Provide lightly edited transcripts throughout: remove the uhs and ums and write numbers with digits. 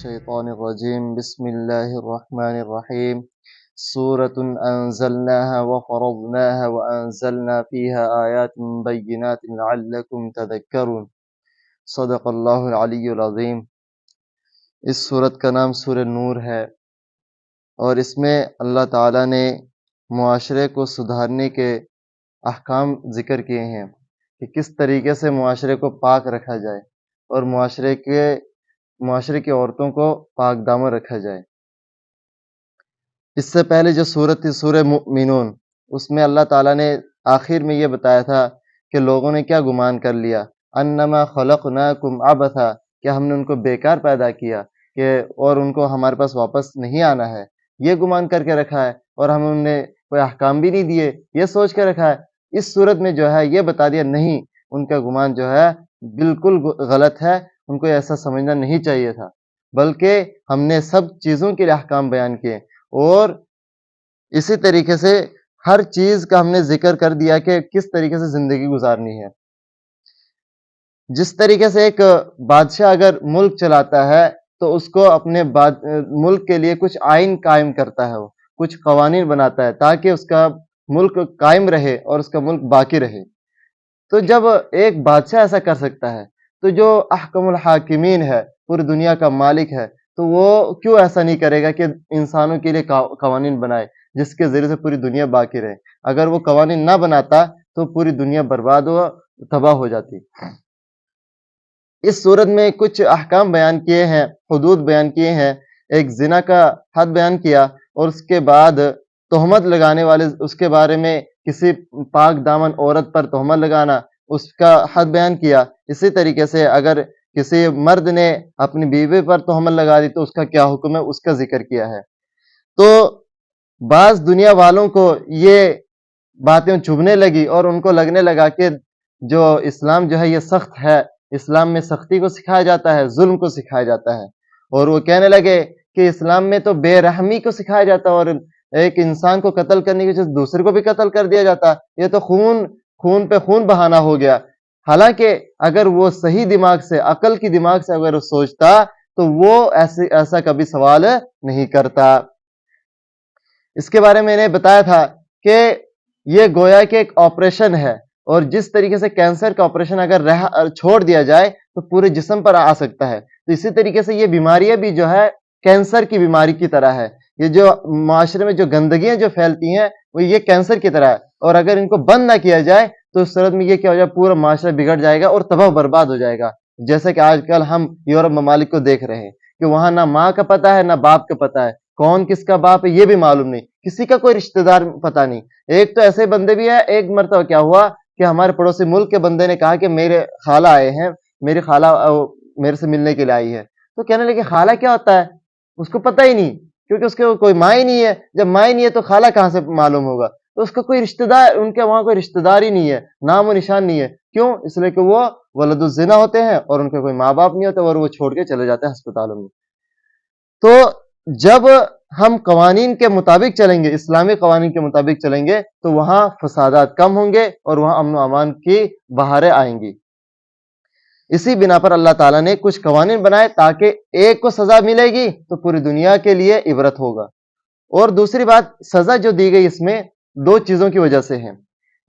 الشيطان الرجيم بسم الله الرحمن الرحيم سورة أنزلناها وفرضناها وأنزلنا فيها آيات بينات لعلكم تذكرون صدق اللہ العلی العظیم۔ اس سورت کا نام سورہ نور ہے اور اس میں اللہ تعالیٰ نے معاشرے کو سدھارنے کے احکام ذکر کیے ہیں کہ کس طریقے سے معاشرے کو پاک رکھا جائے اور معاشرے کی عورتوں کو پاک دامن رکھا جائے۔ اس سے پہلے جو سورت تھی سورہ مؤمنون، اس میں اللہ تعالیٰ نے آخر میں یہ بتایا تھا کہ لوگوں نے کیا گمان کر لیا، انما خلقناکم عبثا، کہ ہم نے ان کو بیکار پیدا کیا کہ اور ان کو ہمارے پاس واپس نہیں آنا ہے، یہ گمان کر کے رکھا ہے اور ہم ان نے کوئی احکام بھی نہیں دیے، یہ سوچ کے رکھا ہے۔ اس صورت میں جو ہے یہ بتا دیا نہیں، ان کا گمان جو ہے بالکل غلط ہے، ان کو ایسا سمجھنا نہیں چاہیے تھا، بلکہ ہم نے سب چیزوں کے لیے احکام بیان کیے اور اسی طریقے سے ہر چیز کا ہم نے ذکر کر دیا کہ کس طریقے سے زندگی گزارنی ہے۔ جس طریقے سے ایک بادشاہ اگر ملک چلاتا ہے تو اس کو اپنے ملک کے لیے کچھ آئین قائم کرتا ہے، وہ کچھ قوانین بناتا ہے تاکہ اس کا ملک قائم رہے اور اس کا ملک باقی رہے۔ تو جب ایک بادشاہ ایسا کر سکتا ہے تو جو احکم الحاکمین ہے، پوری دنیا کا مالک ہے، تو وہ کیوں ایسا نہیں کرے گا کہ انسانوں کے لیے قوانین بنائے جس کے ذریعے سے پوری دنیا باقی رہے۔ اگر وہ قوانین نہ بناتا تو پوری دنیا برباد و تباہ ہو جاتی۔ اس صورت میں کچھ احکام بیان کیے ہیں، حدود بیان کیے ہیں، ایک زنا کا حد بیان کیا اور اس کے بعد تہمت لگانے والے، اس کے بارے میں کسی پاک دامن عورت پر تہمت لگانا، اس کا حد بیان کیا۔ اسی طریقے سے اگر کسی مرد نے اپنی بیوی پر تہمت لگا دی تو اس کا کیا حکم ہے، اس کا ذکر کیا ہے۔ تو بعض دنیا والوں کو یہ باتیں چبھنے لگی اور ان کو لگنے لگا کہ جو اسلام جو ہے یہ سخت ہے، اسلام میں سختی کو سکھایا جاتا ہے، ظلم کو سکھایا جاتا ہے، اور وہ کہنے لگے کہ اسلام میں تو بے رحمی کو سکھایا جاتا ہے اور ایک انسان کو قتل کرنے کی وجہ سے دوسرے کو بھی قتل کر دیا جاتا، یہ تو خون پہ خون بہانا ہو گیا۔ حالانکہ اگر وہ صحیح دماغ سے، عقل کی دماغ سے اگر وہ سوچتا تو وہ ایسا کبھی سوال نہیں کرتا۔ اس کے بارے میں نے بتایا تھا کہ یہ گویا کہ ایک آپریشن ہے اور جس طریقے سے کینسر کا آپریشن اگر چھوڑ دیا جائے تو پورے جسم پر آ سکتا ہے، تو اسی طریقے سے یہ بیماریاں بھی جو ہے کینسر کی بیماری کی طرح ہے۔ یہ جو معاشرے میں جو گندگیاں جو پھیلتی ہیں وہ یہ کینسر کی طرح ہے، اور اگر ان کو بند نہ کیا جائے تو اس صورت میں یہ کیا ہو جائے، پورا معاشرہ بگڑ جائے گا اور تباہ برباد ہو جائے گا۔ جیسے کہ آج کل ہم یورپ ممالک کو دیکھ رہے ہیں کہ وہاں نہ ماں کا پتہ ہے نہ باپ کا پتہ ہے، کون کس کا باپ ہے یہ بھی معلوم نہیں، کسی کا کوئی رشتہ دار پتہ نہیں۔ ایک تو ایسے بندے بھی ہیں، ایک مرتبہ کیا ہوا کہ ہمارے پڑوسی ملک کے بندے نے کہا کہ میرے خالہ آئے ہیں، میری خالہ میرے سے ملنے کے لیے آئی ہے، تو کہنے لگے خالہ کیا ہوتا ہے، اس کو پتہ ہی نہیں، کیونکہ اس کے کوئی ماں ہی نہیں ہے، جب ماں ہی نہیں ہے تو خالہ کہاں سے معلوم ہوگا، تو اس کا کوئی رشتہ دار، ان کے وہاں کوئی رشتہ دار ہی نہیں ہے، نام و نشان نہیں ہے۔ کیوں؟ اس لیے کہ وہ ولد الزنا ہوتے ہیں اور ان کے کوئی ماں باپ نہیں ہوتے اور وہ چھوڑ کے چلے جاتے ہیں ہسپتالوں میں۔ تو جب ہم قوانین کے مطابق چلیں گے، اسلامی قوانین کے مطابق چلیں گے تو وہاں فسادات کم ہوں گے اور وہاں امن و امان کی بہاریں آئیں گی۔ اسی بنا پر اللہ تعالیٰ نے کچھ قوانین بنائے تاکہ ایک کو سزا ملے گی تو پوری دنیا کے لیے عبرت ہوگا۔ اور دوسری بات، سزا جو دی گئی اس میں دو چیزوں کی وجہ سے ہے۔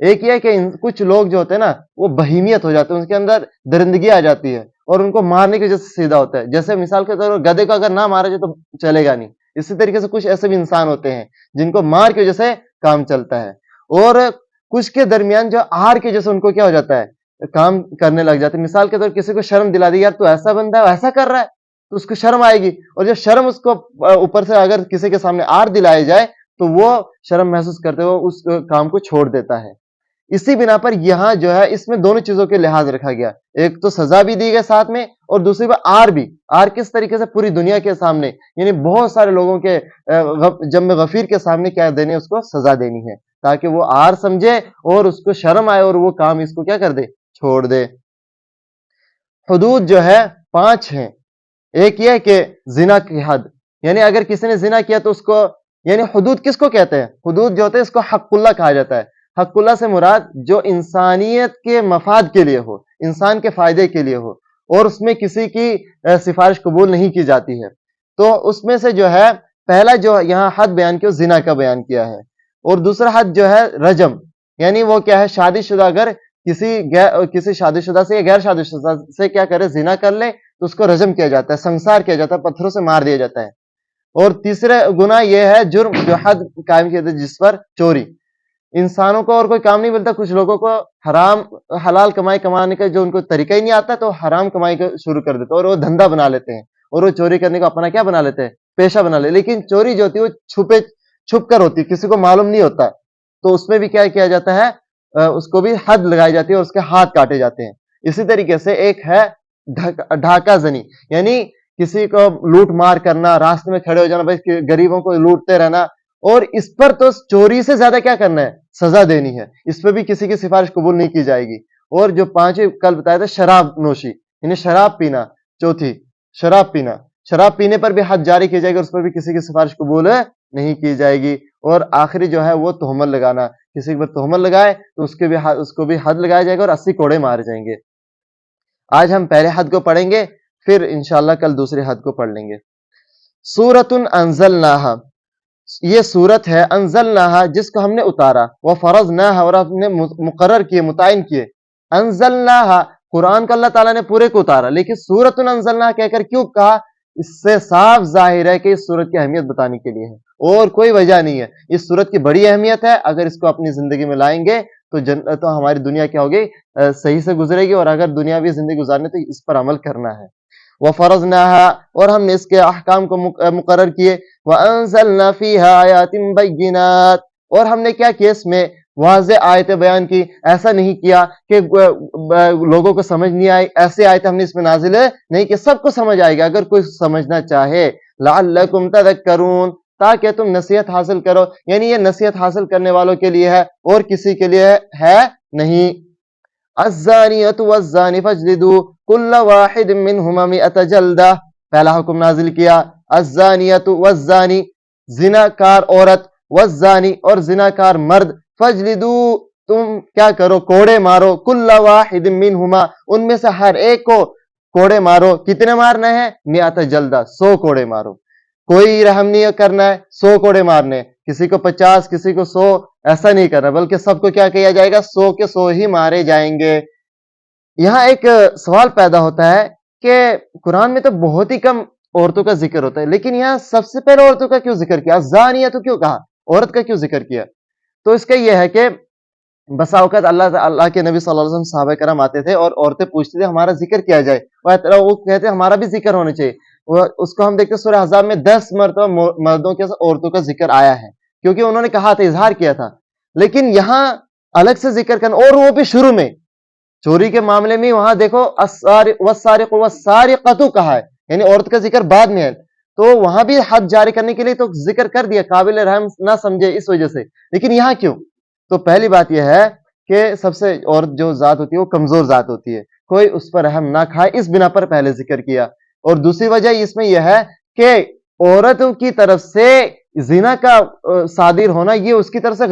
ایک یہ کہ کچھ لوگ جو ہوتے ہیں نا وہ بہیمیت ہو جاتے ہیں، ان کے اندر درندگی آ جاتی ہے اور ان کو مارنے کی وجہ سے سیدھا ہوتا ہے۔ جیسے مثال کے طور پر گدھے کو اگر نہ مارا جائے تو چلے گا نہیں، اسی طریقے سے کچھ ایسے بھی انسان ہوتے ہیں جن کو مار کی وجہ سے کام چلتا ہے، اور کچھ کے درمیان جو آر کی وجہ سے ان کو کیا ہو جاتا ہے، کام کرنے لگ جاتے ہیں۔ مثال کے طور پر کسی کو شرم دلا دی، یار تو ایسا بندہ ہے ایسا کر رہا ہے، تو اس کو شرم آئے گی، اور جب شرم اس کو اوپر سے اگر کسی کے سامنے آر دلائی جائے تو وہ شرم محسوس کرتے ہوئے اس کام کو چھوڑ دیتا ہے۔ اسی بنا پر یہاں جو ہے اس میں دونوں چیزوں کے لحاظ رکھا گیا، ایک تو سزا بھی دی گئی ساتھ میں اور دوسری بات آر بھی۔ آر کس طریقے سے؟ پوری دنیا کے سامنے، یعنی بہت سارے لوگوں کے جم غفیر کے سامنے کیا دینے، اس کو سزا دینی ہے تاکہ وہ آر سمجھے اور اس کو شرم آئے اور وہ کام اس کو کیا کر دے، چھوڑ دے۔ حدود جو ہے 5 ہیں۔ ایک یہ کہ زنا کی حد، یعنی اگر کسی نے زنا کیا تو اس کو، یعنی حدود کس کو کہتے ہیں؟ حدود جو ہوتے ہیں اس کو حق اللہ کہا جاتا ہے۔ حق اللہ سے مراد جو انسانیت کے مفاد کے لیے ہو، انسان کے فائدے کے لیے ہو اور اس میں کسی کی سفارش قبول نہیں کی جاتی ہے۔ تو اس میں سے جو ہے پہلا جو یہاں حد بیان کیا زنا کا بیان کیا ہے، اور دوسرا حد جو ہے رجم، یعنی وہ کیا ہے شادی شدہ اگر کسی شادی شدہ سے یا غیر شادی شدہ سے کیا کرے زنا کر لے تو اس کو رجم کیا جاتا ہے، سنسار کیا جاتا ہے، پتھروں سے مار دیا جاتا ہے۔ اور تیسرا گناہ یہ ہے جرم جو حد قائم کیا جاتا ہے جس پر چوری، انسانوں کو اور کوئی کام نہیں ملتا، کچھ لوگوں کو حرام حلال کمائی کمانے کا جو ان کو طریقہ ہی نہیں آتا تو حرام کمائی کا شروع کر دیتے اور وہ دھندا بنا لیتے ہیں اور وہ چوری کرنے کو اپنا کیا بنا لیتے ہیں، پیشہ بنا لے، لیکن چوری جو ہوتی ہے وہ چھپ کر ہوتی ہے، کسی کو معلوم نہیں ہوتا، تو اس میں بھی کیا کیا جاتا ہے، اس کو بھی حد لگائی جاتی ہے اور اس کے ہاتھ کاٹے جاتے ہیں۔ اسی طریقے سے ایک ہے ڈھاکہ زنی، یعنی کسی کو لوٹ مار کرنا، راستے میں کھڑے ہو جانا، بھائی غریبوں کو لوٹتے رہنا، اور اس پر تو چوری سے زیادہ کیا کرنا ہے، سزا دینی ہے، اس پہ بھی کسی کی سفارش قبول نہیں کی جائے گی۔ اور جو پانچویں کل بتایا تھا شراب نوشی، یعنی شراب پینا، چوتھی شراب پینا، شراب پینے پر بھی حد جاری کی جائے گی اور اس پر بھی کسی کی سفارش قبول نہیں کی جائے گی۔ اور آخری جو ہے وہ تہمت لگانا، کسی پر تہمت لگائے تو اس کو بھی حد لگایا جائے گا اور 80 کوڑے مارے جائیں گے۔ آج ہم پہلے حد کو پڑھیں گے، پھر انشاءاللہ کل دوسرے حد کو پڑھ لیں گے۔ سورۃ انزلناہا، یہ سورت ہے انزلناہا جس کو ہم نے اتارا، وفرضناہا اور ہم نے مقرر کیے، متعین کیے۔ انزلناہا قرآن کو اللہ تعالیٰ نے پورے کو اتارا، لیکن سورۃ انزلناہا کہہ کر کیوں کہا؟ اس سے صاف ظاہر ہے کہ اس سورت کی اہمیت بتانے کے لیے ہے اور کوئی وجہ نہیں ہے۔ اس سورت کی بڑی اہمیت ہے، اگر اس کو اپنی زندگی میں لائیں گے تو ہماری دنیا کیا ہوگی، صحیح سے گزرے گی، اور اگر دنیاوی زندگی گزارنے تو اس پر عمل کرنا ہے۔ وَفَرَضْنَاهَا اور ہم نے اس کے احکام کو مقرر کیے، وَأَنزَلْنَا فِيهَا آيَاتٍ بَيِّنَاتٍ اور ہم نے کیا کیا اس میں واضح آیتیں بیان کی، ایسا نہیں کیا کہ لوگوں کو سمجھ نہیں آئی، ایسے آیتیں ہم نے اس میں نازل نہیں کہ سب کو سمجھ آئے گا اگر کوئی سمجھنا چاہے، لَعَلَّكُمْ تَذَكَّرُونَ تاکہ تم نصیحت حاصل کرو، یعنی یہ نصیحت حاصل کرنے والوں کے لیے ہے اور کسی کے لیے ہے نہیں۔ الزانیۃ والزانی فاجلدوا کل واحد منہما مئۃ جلدہ، پہلا حکم نازل کیا، الزانیۃ والزانی زناکار عورت، والزانی اور زناکار مرد، فاجلدوا تم کیا کرو، کوڑے مارو، کل واحد منہما ان میں سے ہر ایک کو کوڑے مارو، کتنے مارنے ہیں، مئۃ جلدہ 100 کوڑے مارو، کوئی رحم نہیں کرنا ہے، 100 کوڑے مارنے، کسی کو 50 کسی کو 100 ایسا نہیں کرنا، بلکہ سب کو کیا کیا جائے گا، 100 کے 100 ہی مارے جائیں گے۔ یہاں ایک سوال پیدا ہوتا ہے کہ قرآن میں تو بہت ہی کم عورتوں کا ذکر ہوتا ہے، لیکن یہاں سب سے پہلے عورتوں کا کیوں ذکر کیا، زانیہ تو کیوں کہا، عورت کا کیوں ذکر کیا؟ تو اس کا یہ ہے کہ بسا اوقات اللہ کے نبی صلی اللہ علیہ وسلم صحابہ کرام آتے تھے اور عورتیں پوچھتے تھے ہمارا ذکر کیا جائے، وہ کہتے ہمارا بھی ذکر ہونا چاہیے۔ اس کو ہم دیکھتے سورہ احزاب میں 10 مرتبہ مردوں کے عورتوں کا ذکر آیا ہے، کیونکہ انہوں نے کہا تھا، اظہار کیا تھا، لیکن یہاں الگ سے ذکر کرنا، اور وہ بھی شروع میں چوری کے معاملے میں وہاں دیکھو والسارق والسارقۃ کہا ہے، یعنی عورت کا ذکر بعد میں ہے، تو وہاں بھی حد جاری کرنے کے لیے تو ذکر کر دیا، قابل رحم نہ سمجھے اس وجہ سے، لیکن یہاں کیوں؟ تو پہلی بات یہ ہے کہ سب سے عورت جو ذات ہوتی ہے وہ کمزور ذات ہوتی ہے، کوئی اس پر رحم نہ کھائے، اس بنا پر پہلے ذکر کیا۔ اور دوسری وجہ اس میں یہ ہے کہ عورتوں کی طرف سے زنا کا صادر ہونا یہ اس کی طرف سے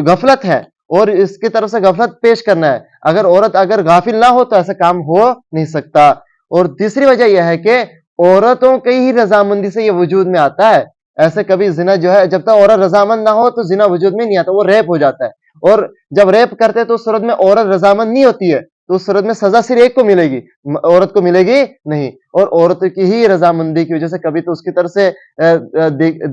غفلت ہے، اور اس کی طرف سے غفلت پیش کرنا ہے، اگر عورت اگر غافل نہ ہو تو ایسا کام ہو نہیں سکتا۔ اور تیسری وجہ یہ ہے کہ عورتوں کی ہی رضامندی سے یہ وجود میں آتا ہے، ایسے کبھی زنا جو ہے جب تک عورت رضامند نہ ہو تو زنا وجود میں نہیں آتا، وہ ریپ ہو جاتا ہے، اور جب ریپ کرتے تو اس صورت میں عورت رضامند نہیں ہوتی ہے تو اس صورت میں سزا صرف ایک کو ملے گی، عورت کو ملے گی نہیں، اور عورت کی ہی رضامندی کی وجہ سے کبھی تو اس کی طرف سے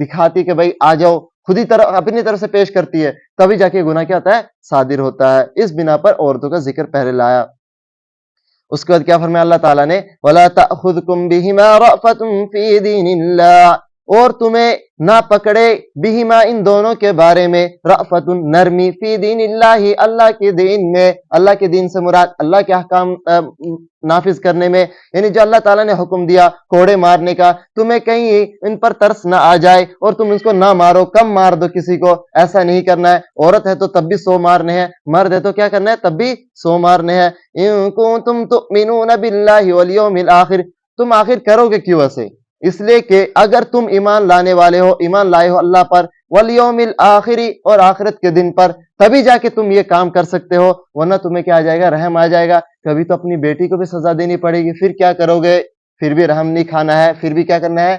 دکھاتی کہ بھائی آ جاؤ، خود ہی اپنی طرف سے پیش کرتی ہے، تبھی جا کے گناہ کیا ہوتا ہے، صادر ہوتا ہے، اس بنا پر عورتوں کا ذکر پہلے لایا۔ اس کے بعد کیا فرمایا اللہ تعالیٰ نے، وَلَا تَأْخُذْكُمْ بِهِمَا رَأْفَةٌ فِي دِينِ اللَّهِ اور تمہیں نہ پکڑے بہما ان دونوں کے بارے میں، رأفت نرمی، فی دین اللہ اللہ کے دین میں، اللہ کے دین سے مراد اللہ کے احکام نافذ کرنے میں، یعنی جو اللہ تعالیٰ نے حکم دیا کوڑے مارنے کا، تمہیں کہیں ان پر ترس نہ آ جائے اور تم اس کو نہ مارو، کم مار دو کسی کو، ایسا نہیں کرنا ہے، عورت ہے تو تب بھی 100 مارنے ہیں، مرد ہے تو کیا کرنا ہے، تب بھی 100 مارنے ہیں۔ ان کنتم تؤمنون باللہ والیوم الآخر تم آخر کرو گے کیوں ایسے؟ اس لیے کہ اگر تم ایمان لانے والے ہو، ایمان لائے ہو اللہ پر، والیوم الآخری اور آخرت کے دن پر، تبھی جا کے تم یہ کام کر سکتے ہو، ورنہ تمہیں کیا آ جائے گا، رحم آ جائے گا، کبھی تو اپنی بیٹی کو بھی سزا دینی پڑے گی، پھر کیا کرو گے، پھر بھی رحم نہیں کھانا ہے، پھر بھی کیا کرنا ہے،